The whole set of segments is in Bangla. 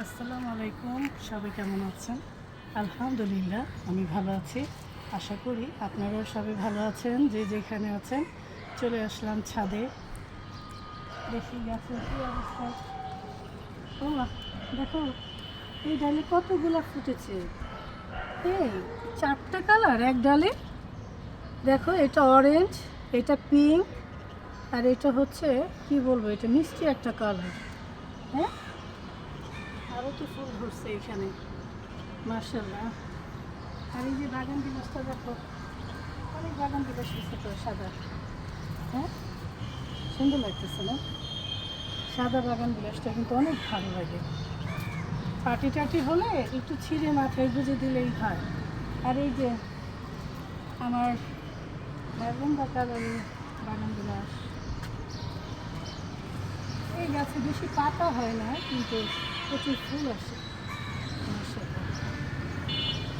আসসালামু আলাইকুম, সবাই কেমন আছেন? আলহামদুলিল্লাহ আমি ভালো আছি। আশা করি আপনারাও সবাই ভালো আছেন। যে যেখানে আছেন, চলে আসলাম ছাদে। দেখি গাছের কী অবস্থা। ও মা, দেখো এই ডালে কতগুলো ফুটেছে। এই 4টা কালার এক ডালে। দেখো, এটা অরেঞ্জ, এটা পিঙ্ক, আর এটা হচ্ছে কি বলবো, এটা মিষ্টি একটা কালার। হ্যাঁ, আরও তো ফুল ধরছে এখানে, মার্শাল্লাহ। আর এই যে বাগান বিলাসটা দেখো, অনেক বাগান বিলাস হচ্ছে তো সাদা। হ্যাঁ, সুন্দর লাগতেছে না? সাদা বাগান বিলাসটা কিন্তু অনেক ভালো লাগে। পার্টি টাটি হলে একটু ছিঁড়ে মাথায় গুঁজে দিলেই হয়। আর এই যে আমার ম্যাজেন্ডা কালারের বাগান বিলাস, এই গাছে বেশি পাতা হয় না, কিন্তু প্রচুর ফুল আসে। মাশাআল্লাহ।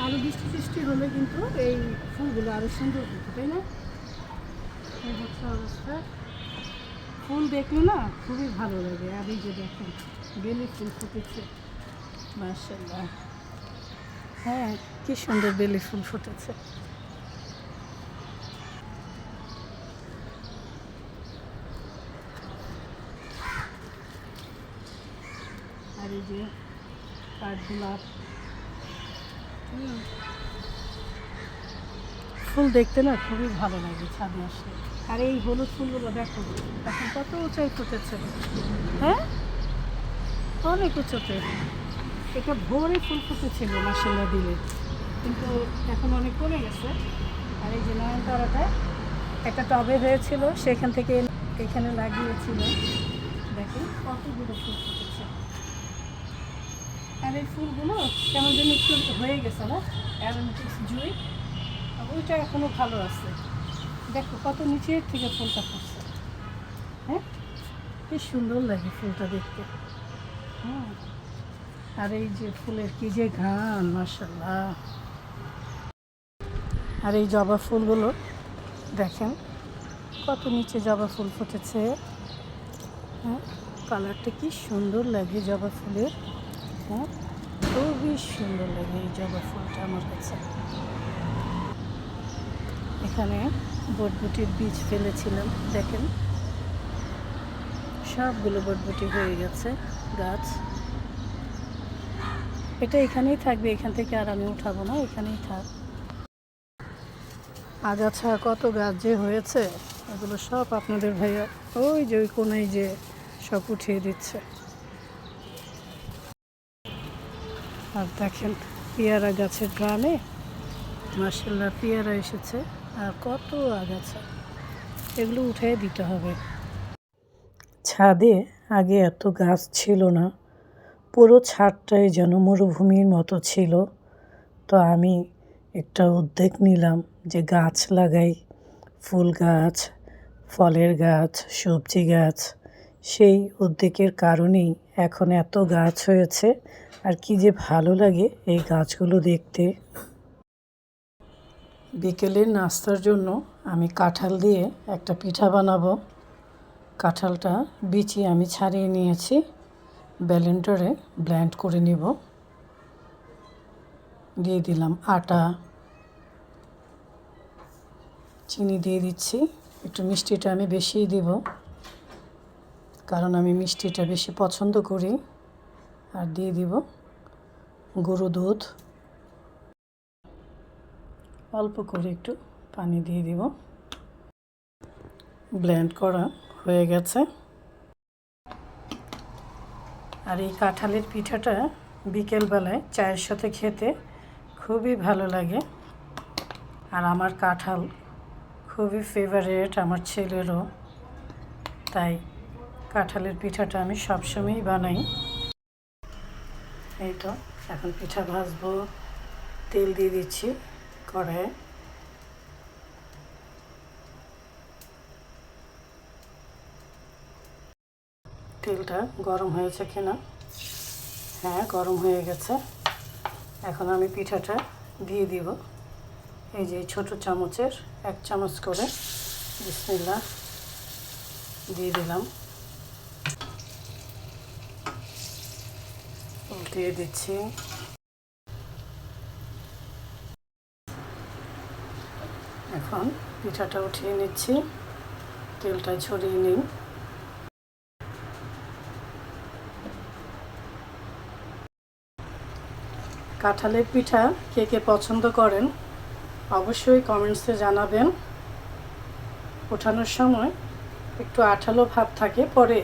আরও বৃষ্টি টিষ্টি হলে কিন্তু এই ফুলগুলো আরও সুন্দর হতো, তাই না? এই হচ্ছে অবস্থা। ফুল দেখলে না খুবই ভালো লাগে। আর এই যে দেখুন, বেলি ফুল ফুটেছে, মাশাআল্লাহ। হ্যাঁ, কি সুন্দর বেলি ফুল ফুটেছে। আর এই যে কাঠগোলাপ, ফুল দেখতে না খুবই ভালো লাগে ছাদে আসলে। আর এই হলুদ ফুলগুলো দেখো, এখন কত উঁচাই ফুটেছে। হ্যাঁ, অনেক উঁচুতে। এটা ভোরে ফুল ফুটেছিল মাশাআল্লাহ দিলে, কিন্তু এখন অনেক কমে গেছে। আর এই যে নয়নতারাটা একটা টবে হয়েছিল, সেখান থেকে এখানে লাগিয়েছিল। দেখেন কতগুলো ফুল ফুটেছে। আর এই ফুলগুলো কেমন যেন একটু হয়ে গেছে না, অ্যারোমেটিক্স জুই, ওইটা এখনও ভালো আছে। দেখো কত নিচের থেকে ফুলটা ফুটছে। হ্যাঁ, কি সুন্দর লাগে ফুলটা দেখতে। হুম, আর এই যে ফুলের কি যে ঘ্রাণ, মাশাআল্লাহ। আর এই জবা ফুলগুলো দেখেন কত নিচে জবা ফুল ফুটেছে। হ্যাঁ, কালারটা কি সুন্দর লাগে জবা ফুলের। হ্যাঁ, খুবই সুন্দর লাগে এই জবা ফুলটা আমার কাছে। এখানে বটবটির বীজ ফেলেছিলাম, দেখেন সবগুলো বটবটি হয়ে গেছে গাছ। এটা এখানেই থাকবে, এখান থেকে আর আমি উঠাবো না, এখানেই থাক। আগাছা কত গাছ যে হয়েছে, এগুলো সব আপনাদের ভাইয়া ওই যে ওই কোনায় যে সব উঠিয়ে দিচ্ছে। আর দেখেন পেয়ারা গাছের গ্রামে মাশাআল্লাহ পেয়ারা এসেছে। আর কত আগাছা, এগুলো উঠিয়ে দিতে হবে। ছাদে আগে এত গাছ ছিল না, পুরো ছাদটাই যেন মরুভূমির মতো ছিল। তো আমি একটা উদ্যোগ নিলাম যে গাছ লাগাই, ফুল গাছ, ফলের গাছ, সবজি গাছ। সেই উদ্যোগের কারণেই এখন এত গাছ হয়েছে। আর কি যে ভালো লাগে এই গাছগুলো দেখতে। বিকেলের নাস্তার জন্য আমি কাঁঠাল দিয়ে একটা পিঠা বানাবো। কাঁঠালটা বিচি আমি ছাড়িয়ে নিয়েছি, ব্লেন্ডারে ব্লেন্ড করে নিব। দিয়ে দিলাম আটা, চিনি দিয়ে দিচ্ছি। একটু মিষ্টিটা আমি বেশিই দিব, কারণ আমি মিষ্টিটা বেশি পছন্দ করি। আর দিয়ে দিব গরু দুধ, অল্প করে একটু পানি দিয়ে দিব। ব্লেন্ড করা হয়ে গেছে। আর এই কাঁঠালের পিঠাটা বিকেলবেলায় চায়ের সাথে খেতে খুবই ভালো লাগে। আর আমার কাঁঠাল খুবই ফেভারিট আমার ছেলেরও, তাই কাঁঠালের পিঠাটা আমি সবসময়ই বানাই। এই তো এখন পিঠা ভাজবো, তেল দিয়ে দিচ্ছি কড়াইয়ে। তেলটা গরম হয়েছে কিনা? হ্যাঁ, গরম হয়ে গেছে। এখন আমি পিঠাটা দিয়ে দিব। এই যে ছোট চামচের 1 চামচ করে বিসমিল্লাহ দিয়ে দিলাম। দিয়ে দিচ্ছি। এখন পিঠাটা উঠিয়ে নিচ্ছি, তেলটা ঝরিয়ে নিই। কাঁঠালের পিঠা কে কে পছন্দ করেন অবশ্যই কমেন্টসে জানাবেন। ওঠানোর সময় একটু আঠালো ভাব থাকে, পরে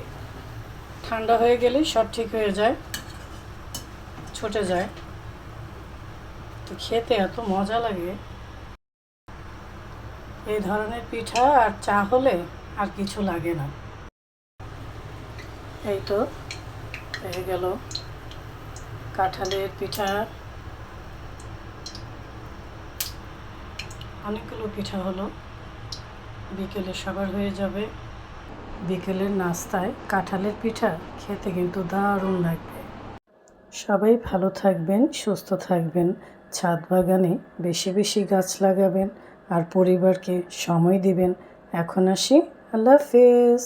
ঠান্ডা হয়ে গেলেই সব ঠিক হয়ে যায়, ছুটে যায়। তো খেতে এত মজা লাগে। এই ধরনের পিঠা আর চা হলে আর কিছু লাগে না। এই তো হয়ে গেল কাঁঠালের পিঠা। অনেকগুলো পিঠা হলো, বিকেলে সবার হয়ে যাবে। বিকেলের নাস্তায় কাঁঠালের পিঠা খেতে কিন্তু দারুণ লাগবে। সবাই ভালো থাকবেন, সুস্থ থাকবেন, ছাদ বাগানে বেশি বেশি গাছ লাগাবেন আর পরিবারকে সময় দিবেন। এখন আসি, আল্লাহ হাফেজ।